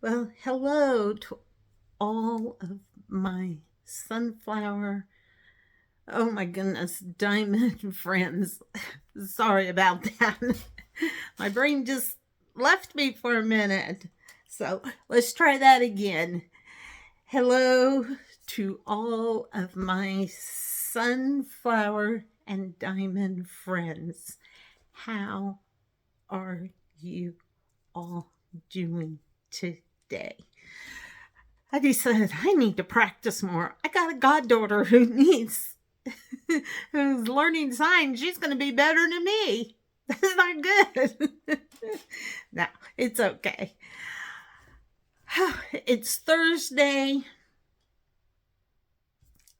Well, hello to all of my sunflower, oh my goodness, diamond friends. Sorry about that. My brain just left me for a minute. So let's try that again. Hello to all of my sunflower and diamond friends. How are you all doing today? I decided I need to practice more. I got a goddaughter who needs, who's learning signs. She's going to be better than me. That's not good. No, it's okay. It's Thursday.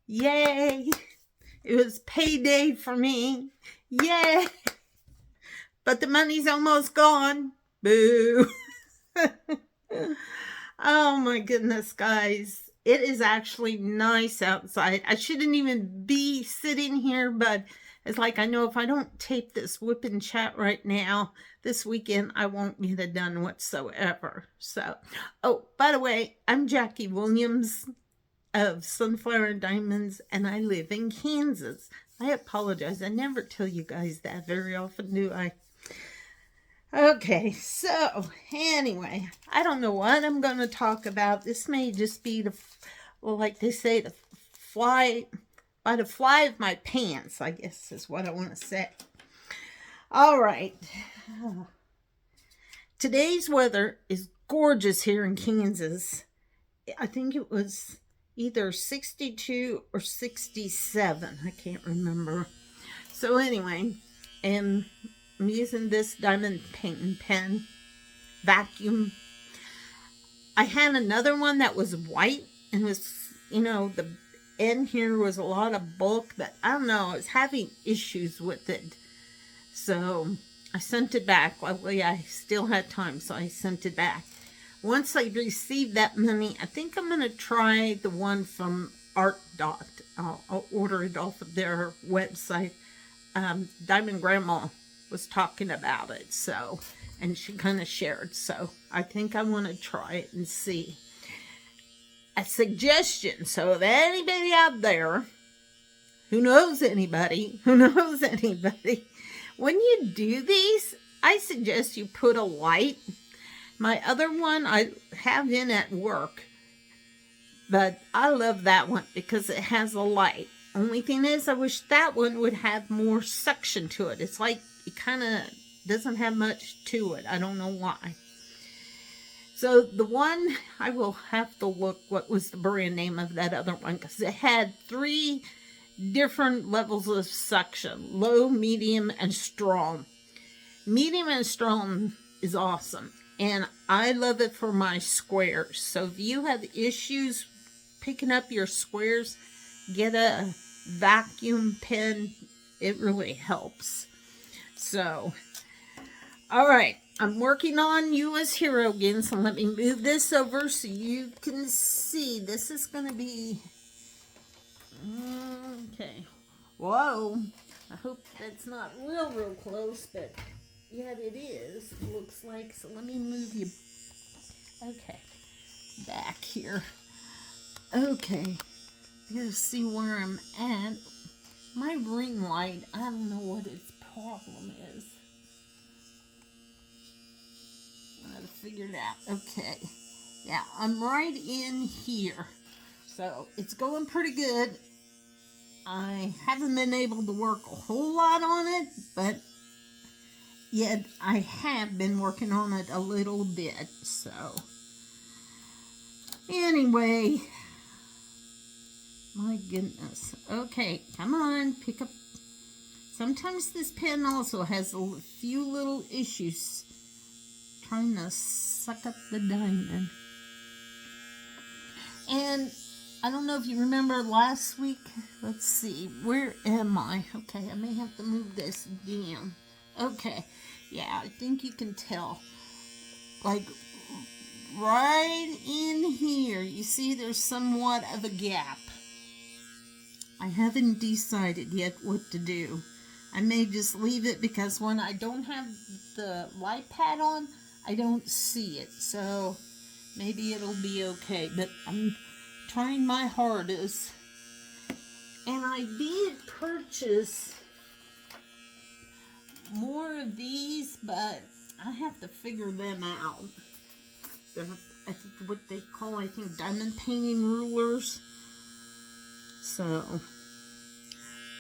Yay. It was payday for me. Yay. But the money's almost gone. Boo. Oh my goodness, guys. It is actually nice outside. I shouldn't even be sitting here, but it's like I know if I don't tape this whip and chat right now, this weekend I won't get it done whatsoever. So, oh, by the way, I'm Jackie Williams of Sunflower and Diamonds, and I live in Kansas. I apologize. I never tell you guys that very often, do I? Okay, so anyway, I don't know what I'm going to talk about. This may just be well, like they say, the fly, by the fly of my pants, I guess is what I want to say. All right. Today's weather is gorgeous here in Kansas. I think it was either 62 or 67. I can't remember. So anyway, and I'm using this diamond painting pen vacuum. I had another one that was white and was, the end here was a lot of bulk, but I don't know, I was having issues with it. So I sent it back. Luckily, I still had time, so I sent it back. Once I received that money, I think I'm going to try the one from Art Dot. I'll order it off of their website. Diamond Grandma was talking about it, so, and she kind of shared, so I think I want to try it and see. A suggestion, so if anybody out there who knows anybody, when you do these, I suggest you put a light. My other one I have in at work, but I love that one because it has a light. Only thing is, I wish that one would have more suction to it. It's like it kind of doesn't have much to it. I don't know why. So the one, I will have to look what was the brand name of that other one, because it had 3 different levels of suction: low, medium, and strong. Medium and strong is awesome, and I love it for my squares. So if you have issues picking up your squares, get a vacuum pen. It really helps. So, all right, I'm working on U.S. Hero again, so let me move this over so you can see. This is going to be, okay. Whoa, I hope that's not real close, but yet it is, looks like. So let me move you, okay, back here. Okay, you see where I'm at. My ring light, I don't know what its problem is. I gotta figure it out. Okay. Yeah, I'm right in here. So it's going pretty good. I haven't been able to work a whole lot on it, but yet I have been working on it a little bit. So anyway, my goodness. Okay, come on, pick up. Sometimes this pen also has a few little issues trying to suck up the diamond. And I don't know if you remember last week. Let's see, where am I? Okay, I may have to move this down. Okay, yeah, I think you can tell. Like right in here, you see there's somewhat of a gap. I haven't decided yet what to do. I may just leave it because when I don't have the light pad on, I don't see it. So maybe it'll be okay. But I'm trying my hardest. And I did purchase more of these, but I have to figure them out. They're, I think, what they call, I think, diamond painting rulers. So,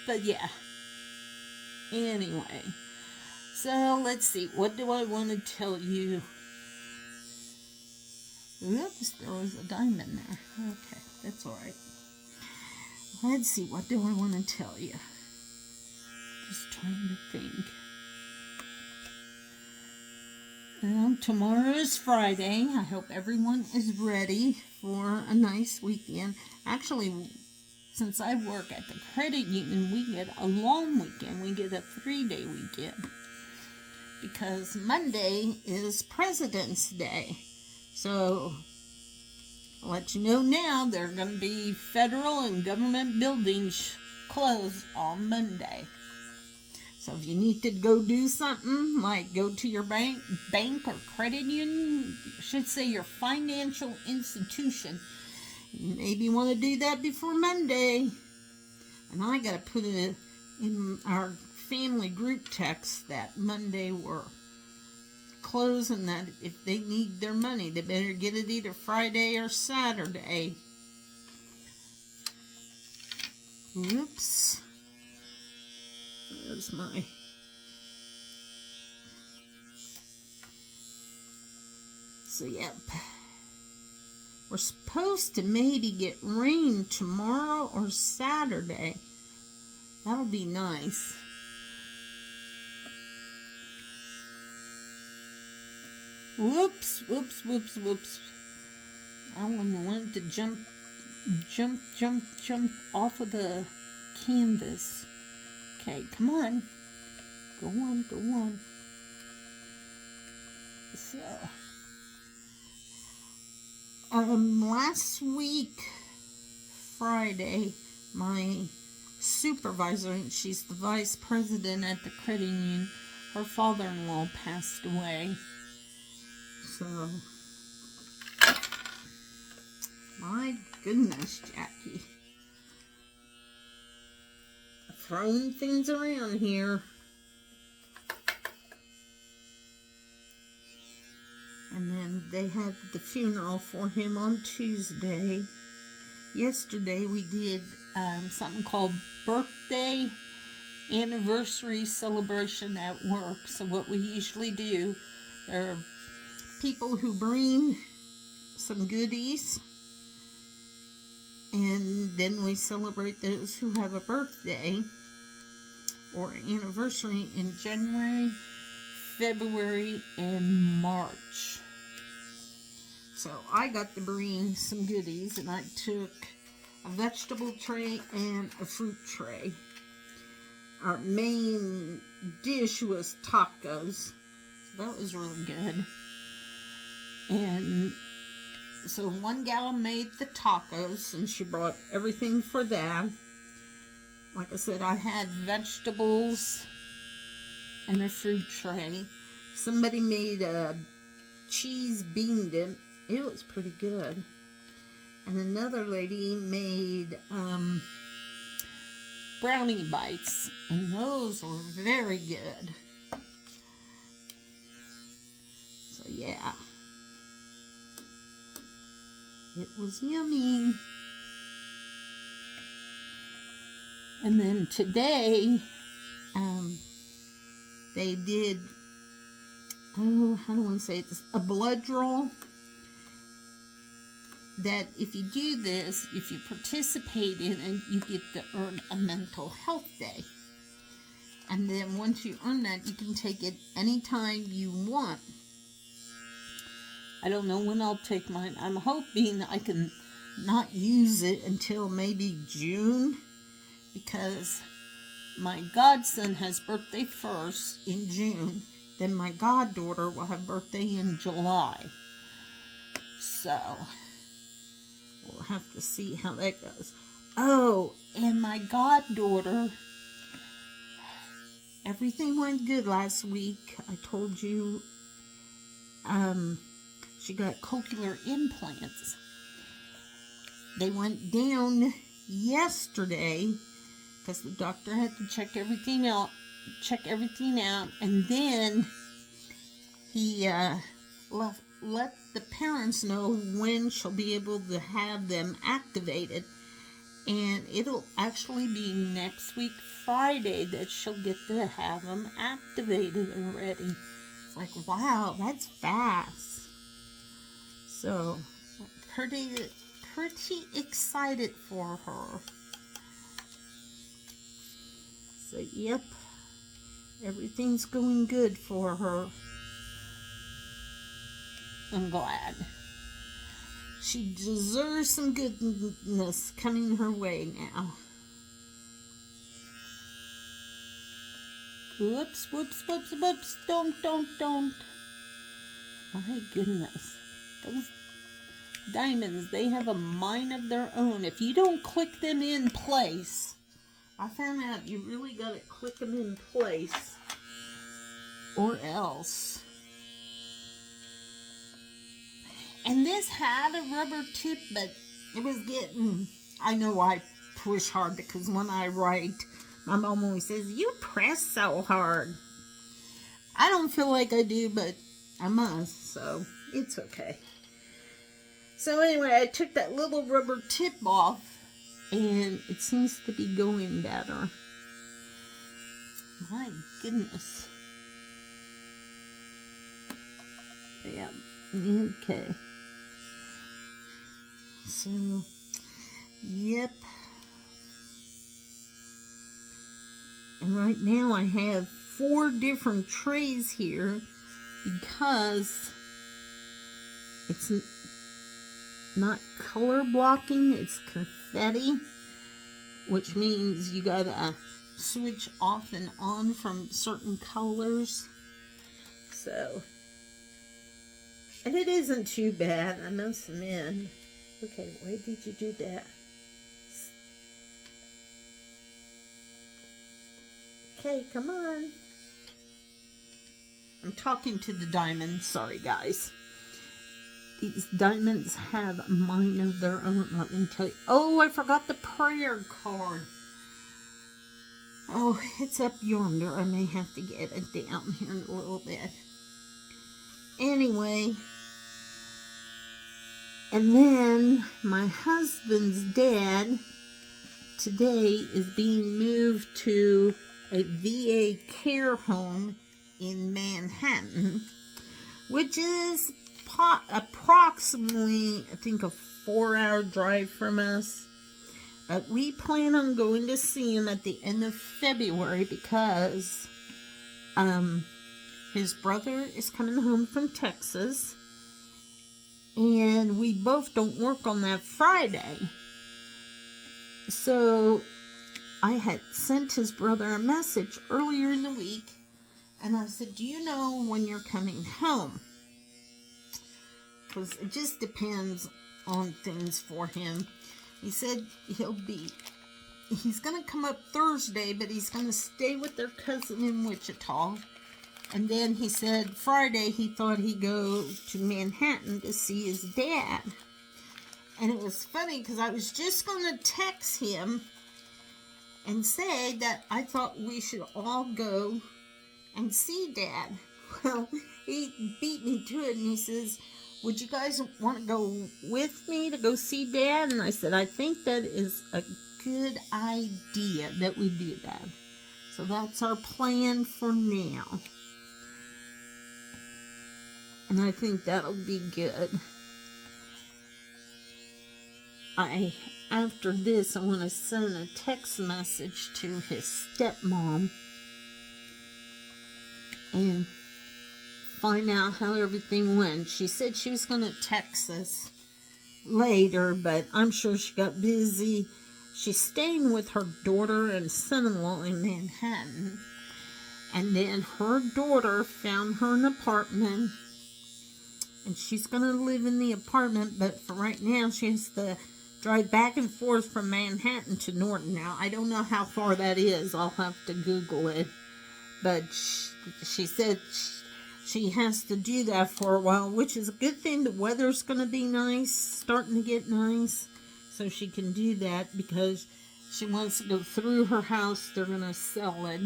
but yeah. Anyway, so let's see. What do I want to tell you? Oops, there was a diamond there. Okay, that's all right. Let's see. What do I want to tell you? Just trying to think. Well, tomorrow is Friday. I hope everyone is ready for a nice weekend. Actually, since I work at the credit union, we get a long weekend. We get a 3-day weekend. Because Monday is President's Day. So, I'll let you know now, there are going to be federal and government buildings closed on Monday. So if you need to go do something, like go to your bank or credit union, I should say your financial institution, you maybe want to do that before Monday. And I got to put it in our family group text that Monday we're closed, and that if they need their money, they better get it either Friday or Saturday. Oops. There's my... So, yep. We're supposed to maybe get rain tomorrow or Saturday. That'll be nice. Whoops, whoops, whoops, whoops. I wanted to jump off of the canvas. Okay, come on. Go on, go on. So, last week, Friday, my supervisor, and she's the vice president at the credit union, her father-in-law passed away. So, my goodness, Jackie. Throwing things around here. And then they had the funeral for him on Tuesday. Yesterday we did something called birthday anniversary celebration at work. So what we usually do, there are people who bring some goodies, and then we celebrate those who have a birthday or anniversary in January, February, and March. So I got to bring some goodies, and I took a vegetable tray and a fruit tray. Our main dish was tacos. So that was really good. And so one gal made the tacos, and she brought everything for that. Like I said, I had vegetables and a fruit tray. Somebody made a cheese bean dip. It was pretty good. And another lady made brownie bites, and those were very good. So yeah, it was yummy. And then today, they did, how do I say it, a blood draw. That if you do this, if you participate in it, you get to earn a mental health day. And then once you earn that, you can take it anytime you want. I don't know when I'll take mine. I'm hoping I can not use it until maybe June, because my godson has birthday first in June. Then my goddaughter will have birthday in July. So we'll have to see how that goes. Oh, and my goddaughter, everything went good last week. I told you, She got cochlear implants. They went down yesterday because the doctor had to check everything out, and then he let the parents know when she'll be able to have them activated, and it'll actually be next week Friday that she'll get to have them activated already. It's like, wow, that's fast. So pretty excited for her. So yep, everything's going good for her. I'm glad. She deserves some goodness coming her way now. Whoops. Don't. My goodness. Those diamonds, they have a mind of their own. If you don't click them in place, I found out you really got to click them in place, or else. And this had a rubber tip, but it was getting, I know I push hard because when I write, my mom always says, you press so hard. I don't feel like I do, but I must, so it's okay. So anyway, I took that little rubber tip off, and it seems to be going better. My goodness. Yeah, okay. So, yep. And right now I have 4 different trays here because it's not color blocking, it's confetti, which means you gotta switch off and on from certain colors. So, and it isn't too bad, I must admit. Okay, why did you do that? Okay, come on. I'm talking to the diamonds. Sorry, guys. These diamonds have a mind of their own, let me tell you. Oh, I forgot the prayer card. Oh, it's up yonder. I may have to get it down here in a little bit. Anyway. And then my husband's dad today is being moved to a VA care home in Manhattan, which is approximately, I think, a 4-hour drive from us. But we plan on going to see him at the end of February because his brother is coming home from Texas, and we both don't work on that Friday. So I had sent his brother a message earlier in the week, and I said, do you know when you're coming home? Because it just depends on things for him. He said he's going to come up Thursday, but he's going to stay with their cousin in Wichita. And then he said Friday he thought he'd go to Manhattan to see his dad. And it was funny because I was just going to text him and say that I thought we should all go and see Dad. Well, he beat me to it, and he says, would you guys want to go with me to go see Dad? And I said, I think that is a good idea that we do that. So that's our plan for now. And I think that'll be good. After this, I want to send a text message to his stepmom and find out how everything went. She said she was going to text us later, but I'm sure she got busy. She's staying with her daughter and son-in-law in Manhattan. And then her daughter found her an apartment, and she's going to live in the apartment, but for right now, she has to drive back and forth from Manhattan to Norton. Now, I don't know how far that is. I'll have to Google it. But she said she has to do that for a while, which is a good thing. The weather's going to be nice, starting to get nice, so she can do that because she wants to go through her house. They're going to sell it.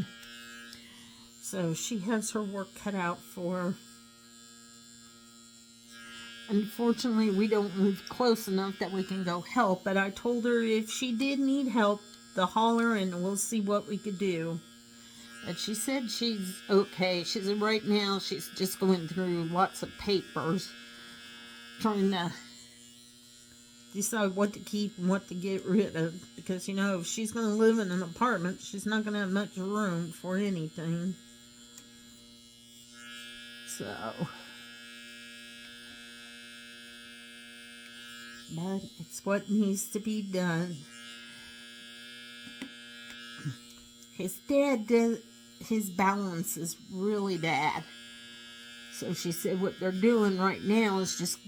So she has her work cut out for her. Unfortunately, we don't live close enough that we can go help, but I told her if she did need help, to holler and we'll see what we could do. But she said she's okay. She said right now she's just going through lots of papers, trying to decide what to keep and what to get rid of. Because, you know, if she's going to live in an apartment, she's not going to have much room for anything. So... but it's what needs to be done. His dad does, his balance is really bad. So she said what they're doing right now is just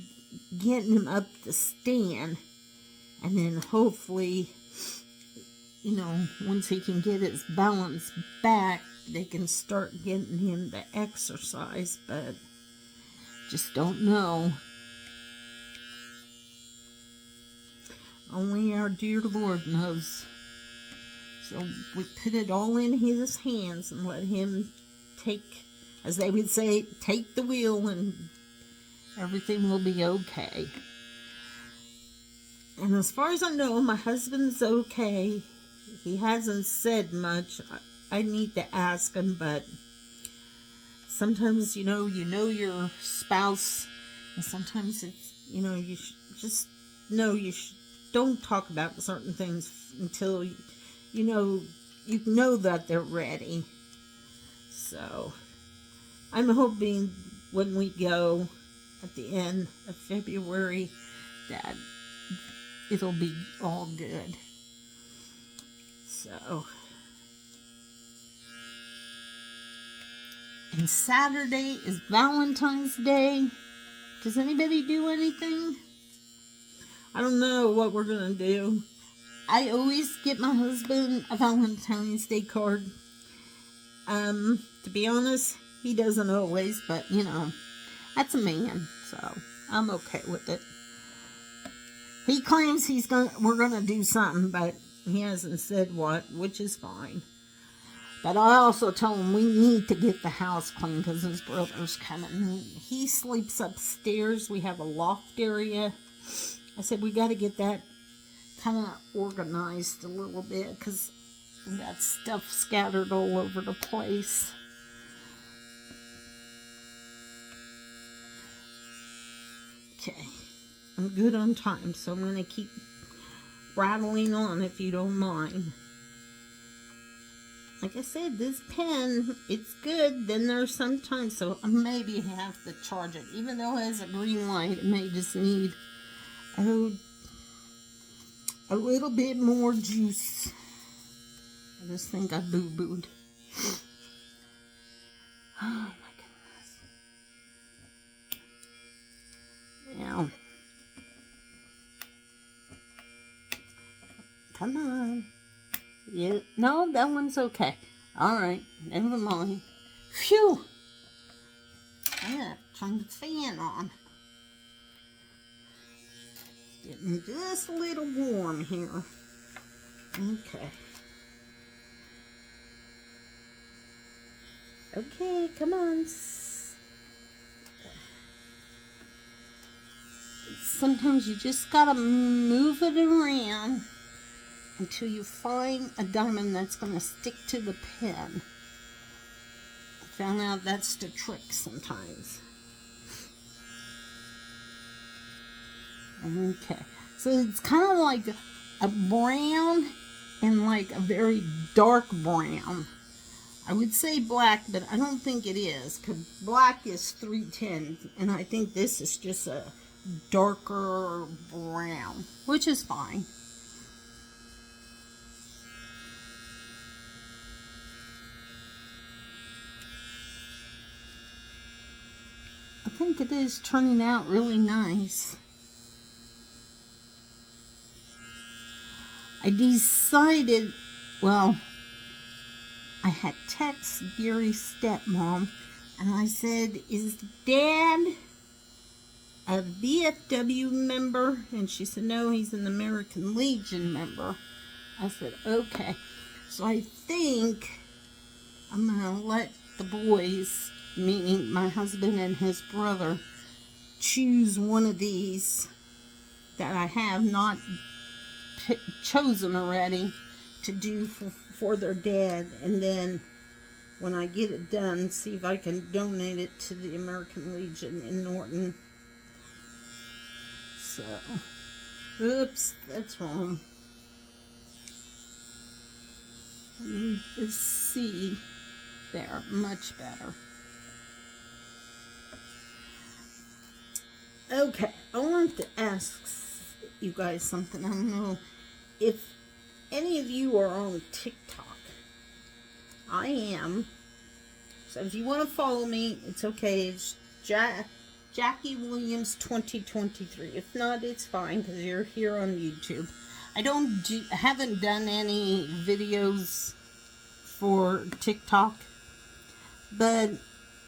getting him up to stand. And then hopefully, you know, once he can get his balance back, they can start getting him to exercise. But just don't know. Only our dear Lord knows. So we put it all in his hands and let him take, as they would say, take the wheel and everything will be okay. And as far as I know, my husband's okay. He hasn't said much. I need to ask him, but sometimes, you know your spouse, and sometimes it's, you know, you just know don't talk about certain things until you know that they're ready. So I'm hoping when we go at the end of February that it'll be all good. So, and Saturday is Valentine's Day. Does anybody do anything? I don't know what we're going to do. I always get my husband a Valentine's Day card. To be honest, he doesn't always, but, you know, that's a man, so I'm okay with it. He claims we're going to do something, but he hasn't said what, which is fine. But I also tell him we need to get the house clean because his brother's coming. He sleeps upstairs. We have a loft area. I said we got to get that kind of organized a little bit because we got stuff scattered all over the place. Okay, I'm good on time, so I'm going to keep rattling on if you don't mind. Like I said, this pen, it's good. Then there's sometimes, so maybe I have to charge it. Even though it has a green light, it may just need a little bit more juice. I just think I boo-booed. Oh my goodness. Now, come on. Yeah, no, that one's okay. Alright, never mind. Phew! Yeah, turn the fan on. Getting just a little warm here. Okay. Okay, come on. Sometimes you just gotta move it around until you find a diamond that's gonna stick to the pen. I found out that's the trick sometimes. Okay, so it's kind of like a brown and like a very dark brown. I would say black, but I don't think it is, because black is 310, and I think this is just a darker brown, which is fine. I think it is turning out really nice. I decided, well, I had texted Gary's stepmom And I said, is Dad a VFW member? And she said, no, he's an American Legion member. I said, okay. So I think I'm going to let the boys, meaning my husband and his brother, choose one of these that I have not chosen already to do for their dad. And then when I get it done, see if I can donate it to the American Legion in Norton. So, oops, that's wrong. Let me just see. There, much better. Okay, I wanted to ask you guys something. I don't know if any of you are on TikTok. I am. So if you want to follow me, it's okay. It's Jackie Williams 2023. If not, it's fine because you're here on YouTube. I haven't done any videos for TikTok, but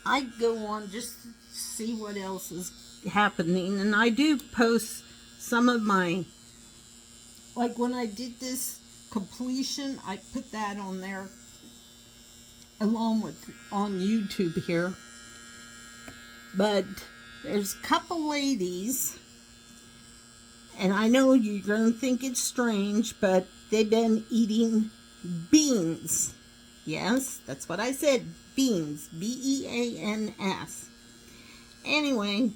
I go on just to see what else is happening, and I do post some of my, like when I did this completion, I put that on there along with on YouTube here. But there's a couple ladies, and I know you're going to think it's strange, but they've been eating beans. Yes, that's what I said, beans, B-E-A-N-S. Anyway,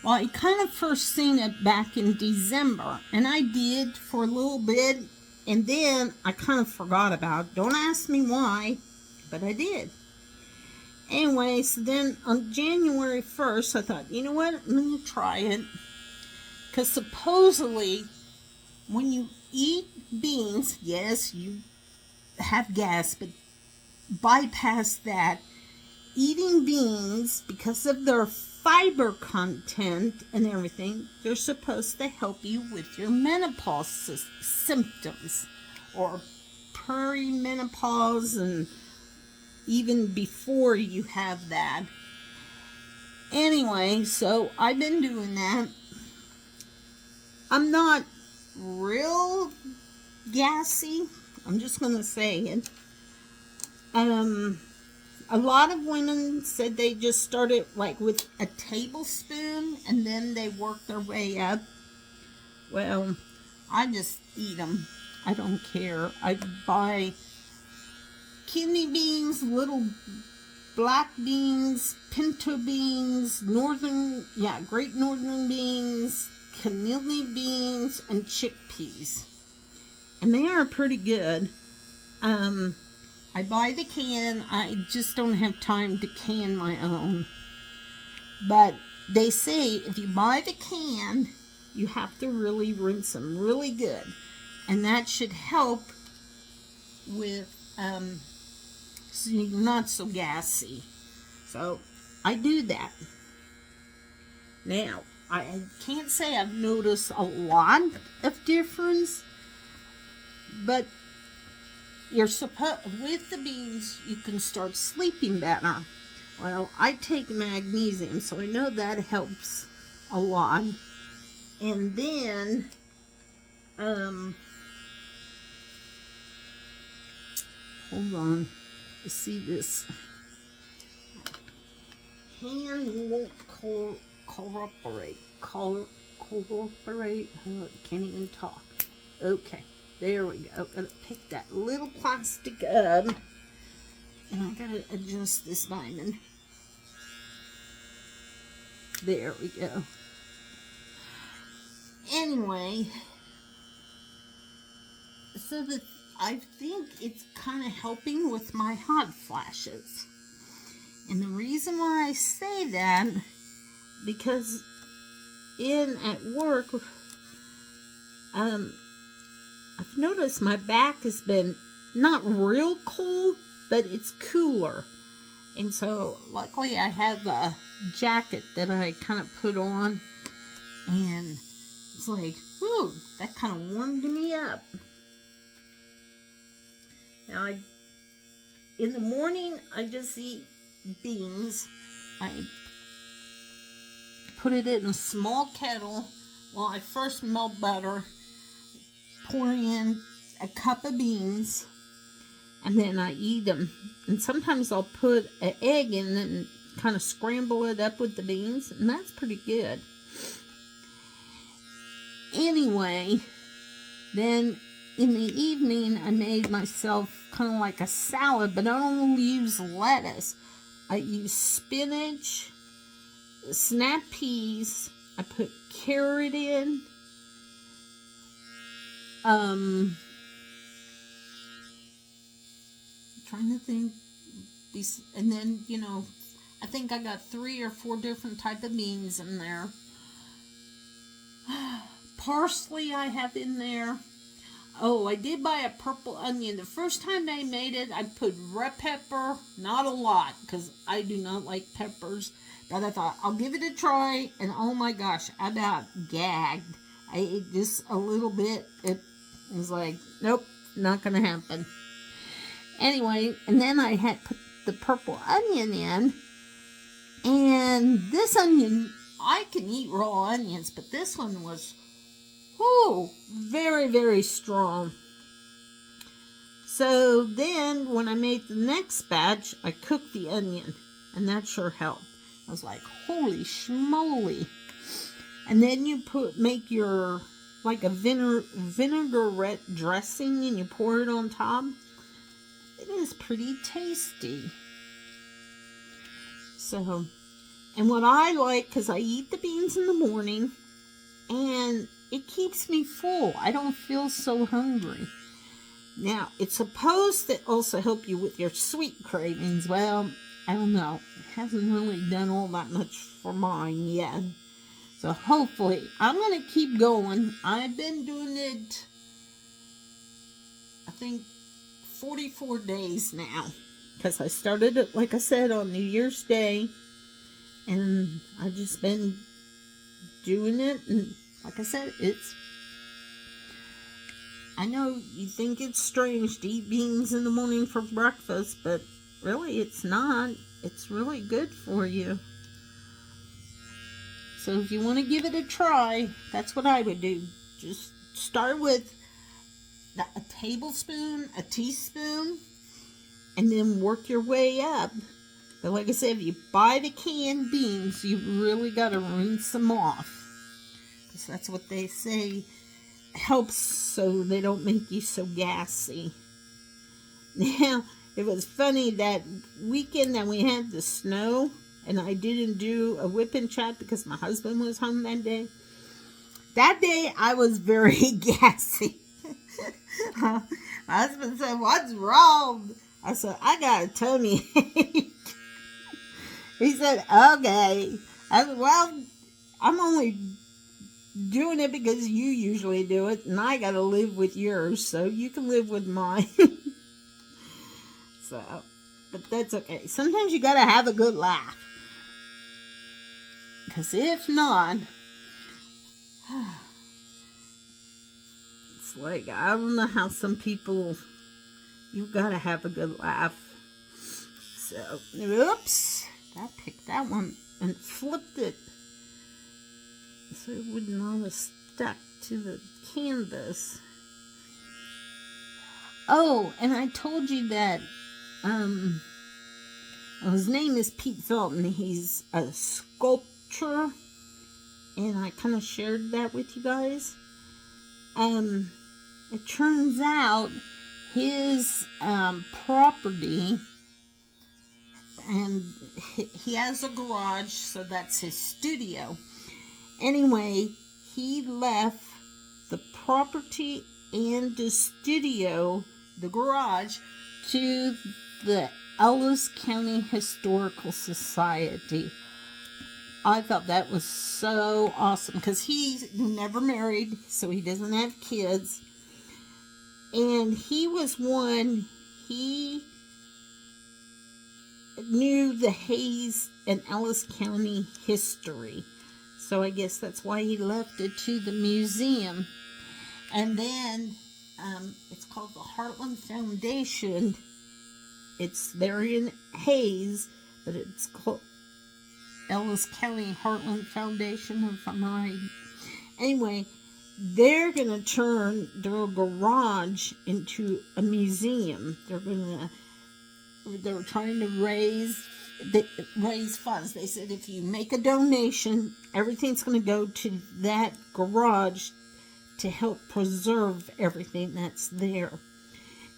well, I kind of first seen it back in December, and I did for a little bit, and then I kind of forgot about it. Don't ask me why, but I did. Anyway, so then on January 1st, I thought, you know what, I'm going to try it. Because supposedly, when you eat beans, yes, you have gas, but bypass that. Eating beans, because of their fiber content and everything, they're supposed to help you with your menopause symptoms, or perimenopause, and even before you have that. Anyway, so I've been doing that. I'm not real gassy. I'm just going to say it. A lot of women said they just started like with a tablespoon and then they work their way up. Well, I just eat them. I don't care. I buy kidney beans, little black beans, pinto beans, great northern beans, cannellini beans, and chickpeas. And they are pretty good. I buy the can. I just don't have time to can my own. But they say if you buy the can, you have to really rinse them really good. And that should help with, so you're not so gassy. So I do that. Now, I can't say I've noticed a lot of difference, but you're supposed, with the beans, you can start sleeping better. Well, I take magnesium, so I know that helps a lot. And then, hold on, let's see this. Hand won't cooperate. Cooperate. Oh, can't even talk. Okay. There we go. Gotta pick that little plastic up. And I gotta adjust this diamond. There we go. Anyway, so that I think it's kind of helping with my hot flashes. And the reason why I say that, because at work, I've noticed my back has been not real cold, but it's cooler. And so, luckily, I have a jacket that I kind of put on. And it's like, whew, that kind of warmed me up. Now, in the morning, I just eat beans. I put it in a small kettle while I first melt butter, pour in a cup of beans, and then I eat them. And sometimes I'll put an egg in and kind of scramble it up with the beans, and that's pretty good. Anyway, then in the evening I made myself kind of like a salad, but I don't use lettuce. I use spinach, snap peas, I put carrot in, trying to think, and then, I think I got 3 or 4 different type of beans in there. Parsley I have in there. Oh, I did buy a purple onion. The first time I made it, I put red pepper, not a lot, because I do not like peppers. But I thought, I'll give it a try, and oh my gosh, I about gagged. I ate just a little bit. It was like, nope, not going to happen. Anyway, and then I had put the purple onion in, and this onion, I can eat raw onions, but this one was, very, very strong. So then when I made the next batch, I cooked the onion, and that sure helped. I was like, holy schmoly. And then you make your, like a vinaigrette dressing, and you pour it on top. It is pretty tasty. So, and what I like, because I eat the beans in the morning, and it keeps me full. I don't feel so hungry. Now, it's supposed to also help you with your sweet cravings. Well, I don't know. It hasn't really done all that much for mine yet. So hopefully, I'm going to keep going. I've been doing it, I think, 44 days now. Because I started it, like I said, on New Year's Day. And I've just been doing it, and like I said, I know you think it's strange to eat beans in the morning for breakfast, but really it's not. It's really good for you. So if you want to give it a try, that's what I would do. Just start with a tablespoon, a teaspoon, and then work your way up. But like I said, if you buy the canned beans, you really got to rinse them off. Because that's what they say helps so they don't make you so gassy. Now, it was funny that weekend that we had the snow, and I didn't do a whip and chat because my husband was home that day. That day, I was very gassy. My husband said, "What's wrong?" I said, "I got a tummy ache." He said, "Okay." I said, "Well, I'm only doing it because you usually do it, and I gotta live with yours, so you can live with mine." So, but that's okay. Sometimes you gotta have a good laugh. Because if not, it's like, I don't know how some people, you gotta have a good laugh. So, oops. I picked that one and flipped it so it would not have stuck to the canvas. Oh, and I told you that his name is Pete Felton. He's a sculptor, and I kind of shared that with you guys. It turns out his property, and he has a garage, so that's his studio. Anyway, he left the property and the studio, the garage, to the Ellis County Historical Society. I thought that was so awesome because he's never married, so he doesn't have kids. And he was one, he knew the Hayes and Ellis County history. So I guess that's why he left it to the museum. And then it's called the Heartland Foundation. It's there in Hayes, but it's called, Ellis County Heartland Foundation, if I'm right. Anyway, they're going to turn their garage into a museum. They were trying to raise funds. They said if you make a donation, everything's going to go to that garage to help preserve everything that's there.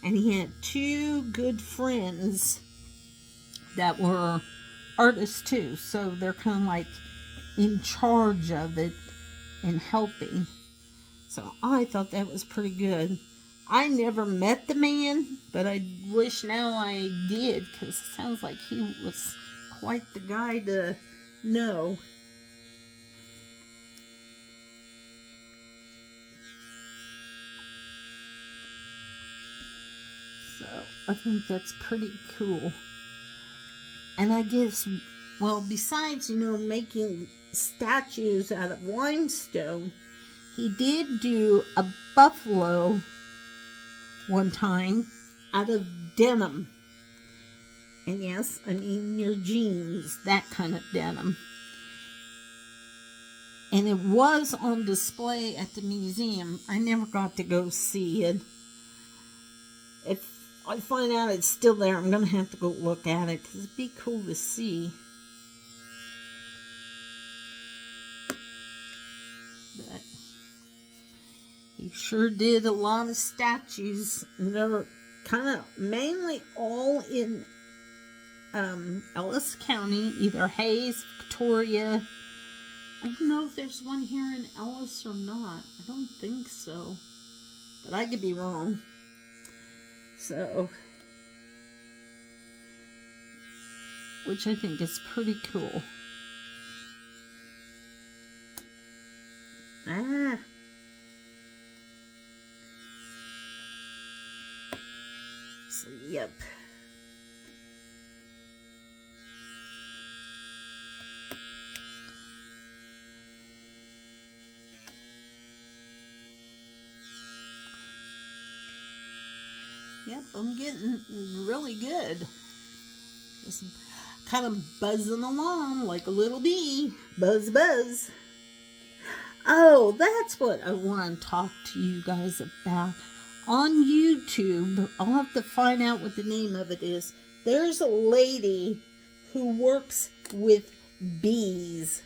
And he had two good friends that were artists too, so they're kind of like in charge of it and helping. So I thought that was pretty good. I never met the man, but I wish now I did, because it sounds like he was quite the guy to know. So I think that's pretty cool. And I guess, well, besides, making statues out of limestone, he did do a buffalo one time out of denim. And yes, I mean your jeans, that kind of denim. And it was on display at the museum. I never got to go see it. If I find out it's still there, I'm going to have to go look at it, because it'd be cool to see. But he sure did a lot of statues. And they're kind of mainly all in Ellis County, either Hayes, Victoria. I don't know if there's one here in Ellis or not. I don't think so, but I could be wrong. So, which I think is pretty cool. So, yep. Yep, I'm getting really good. Just kind of buzzing along like a little bee. Buzz, buzz. Oh, that's what I want to talk to you guys about. On YouTube, I'll have to find out what the name of it is. There's a lady who works with bees.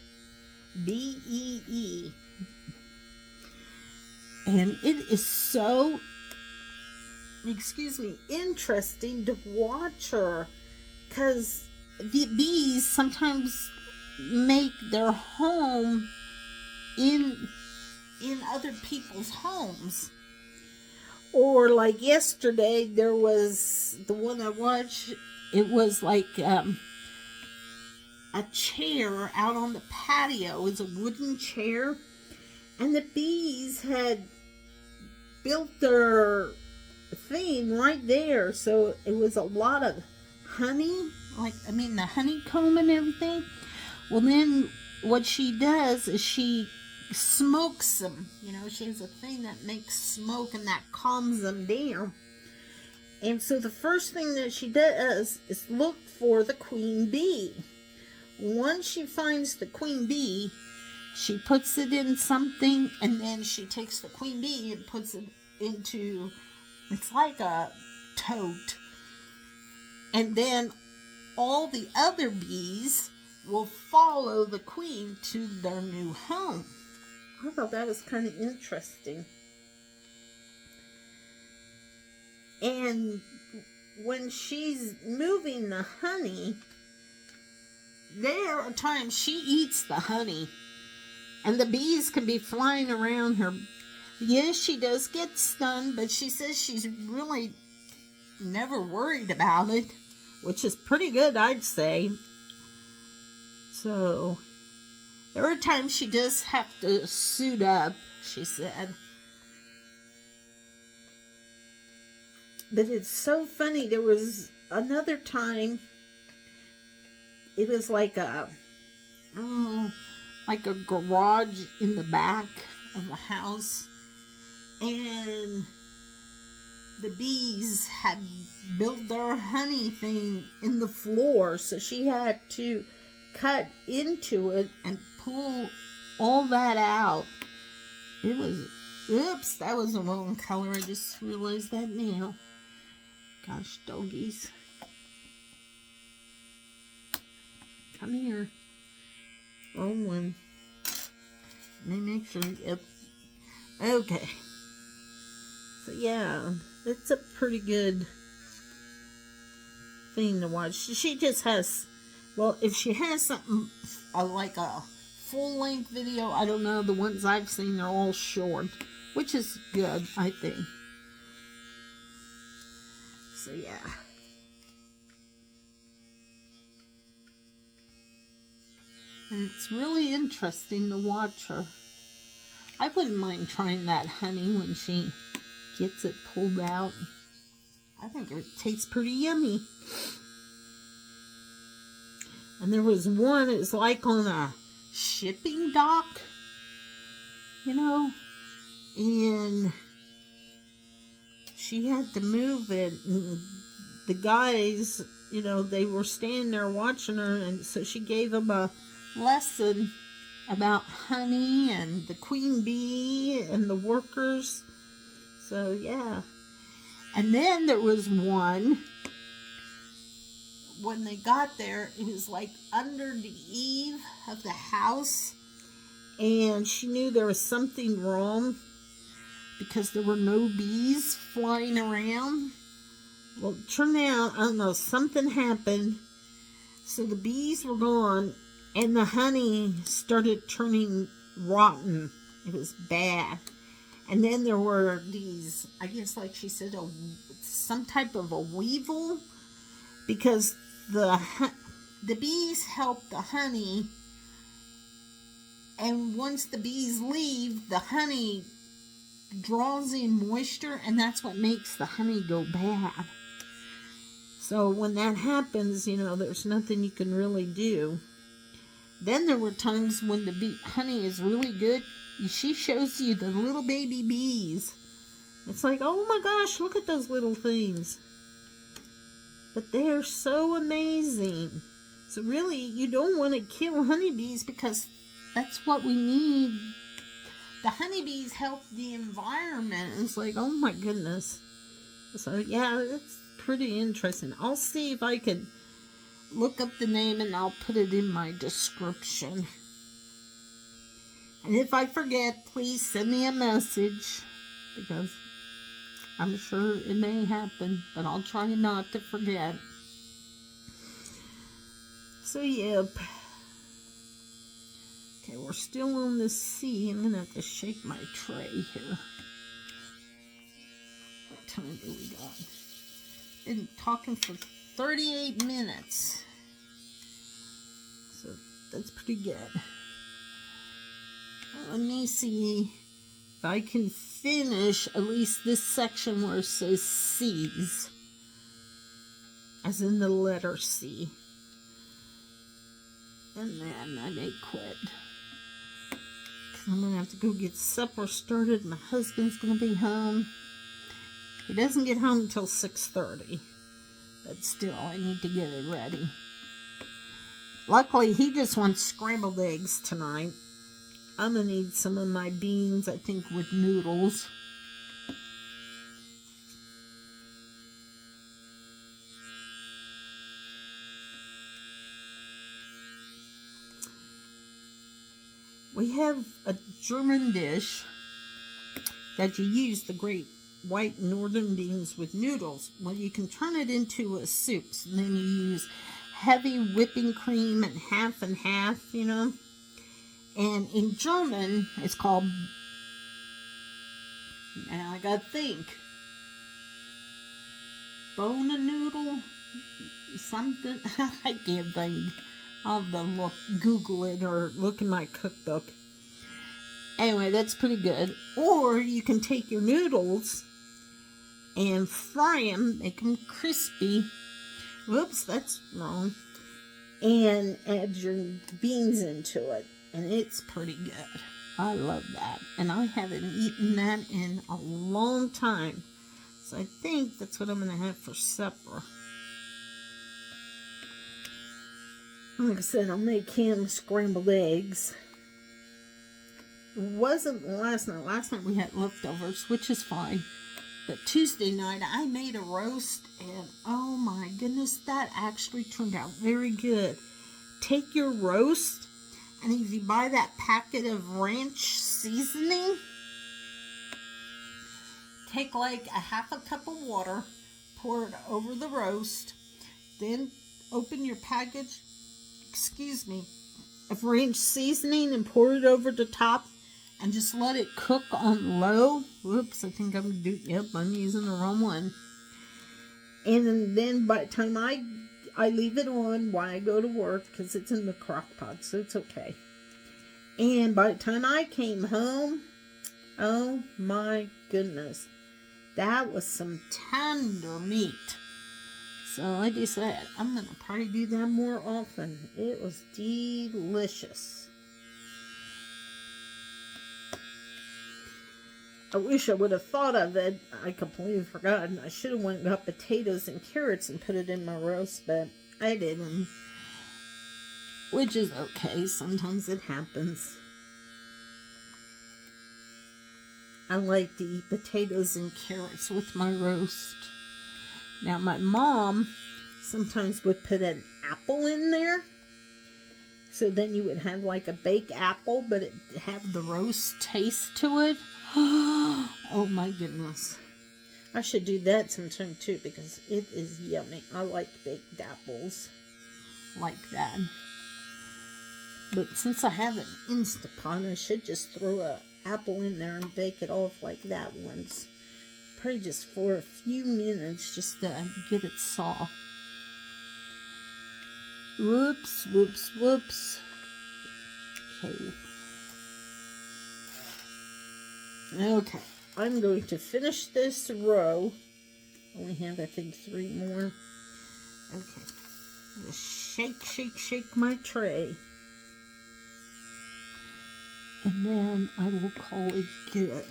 B-E-E. And it is so interesting to watch her, because the bees sometimes make their home in other people's homes. Or like yesterday, there was the one I watched. It was like a chair out on the patio. It was a wooden chair, and the bees had built their thing right there, so it was a lot of honey, the honeycomb and everything. Well, then what she does is she smokes them. She has a thing that makes smoke, and that calms them down. And so the first thing that she does is look for the queen bee. Once she finds the queen bee, she puts it in something, and then she takes the queen bee and puts it into, it's like a tote. And then all the other bees will follow the queen to their new home. I thought that was kind of interesting. And when she's moving the honey, there are times she eats the honey, and the bees can be flying around her. Yes, she does get stunned, but she says she's really never worried about it, which is pretty good, I'd say. So, there are times she does have to suit up, she said. But it's so funny. There was another time, it was like a garage in the back of the house, and the bees had built their honey thing in the floor, so she had to cut into it and pull all that out. It was, oops, that was the wrong color. I just realized that now. Gosh, doggies. Come here. Wrong one. Let me make sure. Yep. Okay. So yeah, it's a pretty good thing to watch. She just has, well, if she has something like a full-length video, I don't know. The ones I've seen are all short, which is good, I think. So yeah. And it's really interesting to watch her. I wouldn't mind trying that honey when she gets it pulled out. I think it tastes pretty yummy. And there was one, it's like on a shipping dock, you know, and she had to move it, and the guys, you know, they were standing there watching her, and so she gave them a lesson about honey and the queen bee and the workers. So yeah. And then there was one, when they got there, it was like under the eave of the house, and she knew there was something wrong because there were no bees flying around. Well, it turned out, I don't know, something happened, so the bees were gone, and the honey started turning rotten. It was bad. And then there were these, I guess like she said, some type of a weevil, because the bees help the honey, and once the bees leave, the honey draws in moisture, and that's what makes the honey go bad. So when that happens, you know, there's nothing you can really do. Then there were times when the honey is really good. She shows you the little baby bees. It's like, oh my gosh, look at those little things. But they're so amazing. So really, you don't want to kill honeybees, because that's what we need. The honeybees help the environment. It's like, oh my goodness. So yeah, it's pretty interesting. I'll see if I can look up the name, and I'll put it in my description. And if I forget, please send me a message, because I'm sure it may happen, but I'll try not to forget. So, yep. Okay, we're still on the C. I'm going to have to shake my tray here. What time do we got? Been talking for 38 minutes. So, that's pretty good. Let me see if I can finish at least this section where it says C's, as in the letter C. And then I may quit. I'm going to have to go get supper started. My husband's going to be home. He doesn't get home until 6:30. But still, I need to get it ready. Luckily, he just wants scrambled eggs tonight. I'm going to need some of my beans, I think, with noodles. We have a German dish that you use the great white northern beans with noodles. Well, you can turn it into a soup. So then you use heavy whipping cream and half, you know. And in German, it's called, now I gotta think, Bohnennoodle, something, I can't think. I'll have to Google it, or look in my cookbook. Anyway, that's pretty good. Or you can take your noodles and fry them, make them crispy. Whoops, that's wrong. And add your beans into it. And it's pretty good. I love that. And I haven't eaten that in a long time. So I think that's what I'm going to have for supper. Like I said, I'll make him scrambled eggs. It wasn't last night. Last night we had leftovers, which is fine. But Tuesday night I made a roast, and oh my goodness, that actually turned out very good. Take your roast, and if you buy that packet of ranch seasoning, take like a half a cup of water, pour it over the roast, then open your package, of ranch seasoning and pour it over the top and just let it cook on low. Whoops, I think I'm using the wrong one. And then by the time I leave it on while I go to work, because it's in the crock pot, so it's okay. And by the time I came home, oh my goodness, that was some tender meat. So like I said, I'm going to probably do that more often. It was delicious. I wish I would have thought of it. I completely forgot. I should have went and got potatoes and carrots and put it in my roast, but I didn't. Which is okay. Sometimes it happens. I like to eat potatoes and carrots with my roast. Now, my mom sometimes would put an apple in there. So then you would have like a baked apple, but it have the roast taste to it. Oh my goodness. I should do that sometime too, because it is yummy. I like baked apples like that. But since I have an Instapot, I should just throw an apple in there and bake it off like that once. Probably just for a few minutes, just to get it soft. Whoops, whoops, whoops. Okay. Okay, I'm going to finish this row. Only have, I think, 3 more. Okay. Just shake my tray. And then I will call it good.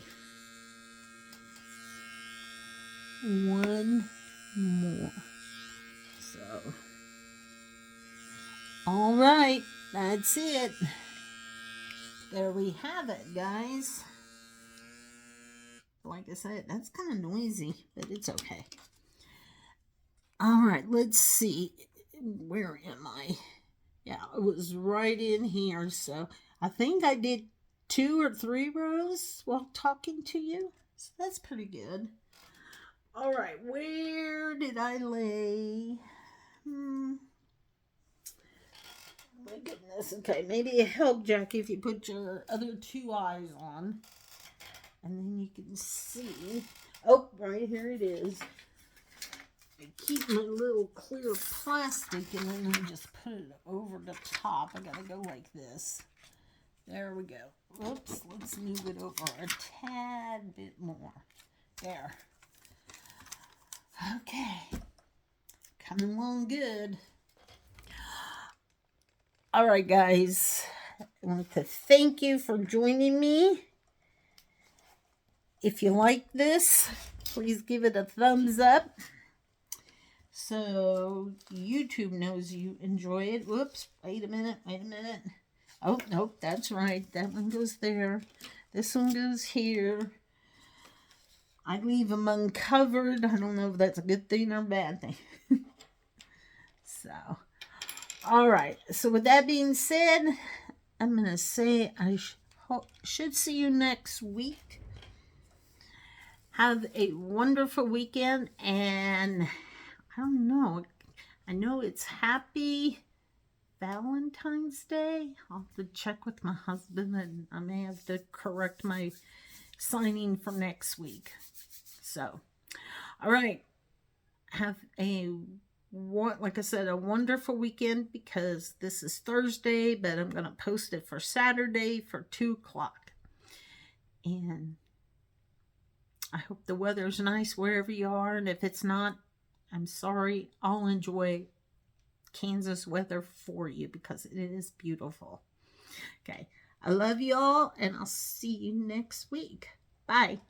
1 more. So, all right, that's it. There we have it, guys. Like I said, that's kind of noisy, but it's okay. All right, let's see. Where am I? Yeah, it was right in here. So I think I did 2 or 3 rows while talking to you. So that's pretty good. All right, where did I lay? My goodness. Okay, maybe it helped, Jackie, if you put your other 2 eyes on. And then you can see. Oh, right here it is. I keep my little clear plastic and then I just put it over the top. I gotta go like this. There we go. Whoops, let's move it over a tad bit more. There. Okay. Coming along good. All right, guys. I want to thank you for joining me. If you like this, please give it a thumbs up so YouTube knows you enjoy it. Whoops, wait a minute. Oh, nope, that's right. That one goes there. This one goes here. I leave them uncovered. I don't know if that's a good thing or a bad thing. So, all right. So with that being said, I'm going to say I should see you next week. Have a wonderful weekend, and I don't know. I know it's Happy Valentine's Day. I'll have to check with my husband, and I may have to correct my signing for next week. So, all right. Have like I said, a wonderful weekend, because this is Thursday, but I'm going to post it for Saturday for 2 o'clock. And I hope the weather's nice wherever you are, and if it's not, I'm sorry. I'll enjoy Kansas weather for you because it is beautiful. Okay, I love you all, and I'll see you next week. Bye.